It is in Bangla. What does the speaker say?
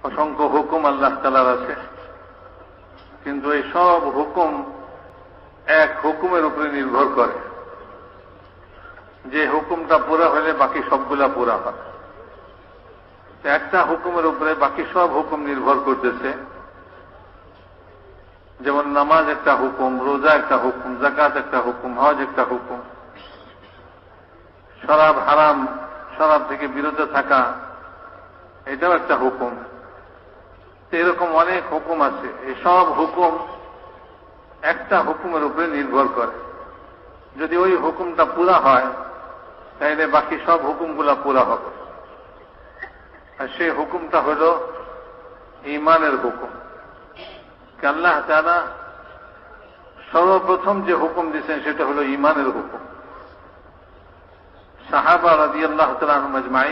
অসংখ্য হুকুম আল্লাহ তাআলার আছে, কিন্তু এই সব হুকুম এক হুকুমের উপরে নির্ভর করে, যে হুকুমটা পুরা হলে বাকি সবগুলা পুরা হয়। একটা হুকুমের উপরে বাকি সব হুকুম নির্ভর করতেছে। যেমন নামাজ একটা হুকুম, রোজা একটা হুকুম, যাকাত একটা হুকুম, হজ একটা হুকুম, শরাব হারাম, শরাব থেকে বিরত থাকা এটাও একটা হুকুম। এরকম অনেক হুকুম আছে। এই সব হুকুম একটা হুকুমের উপরে নির্ভর করে। যদি ওই হুকুমটা পুরা হয় তাহলে বাকি সব হুকুমগুলা পুরা হবে। আর সেই হুকুমটা হল ঈমানের হুকুম। আল্লাহ তাআলা সর্বপ্রথম যে হুকুম দিয়েছেন সেটা হল ঈমানের হুকুম। সাহাবা রাদিয়াল্লাহু তাআলা আনহুম আজমাইন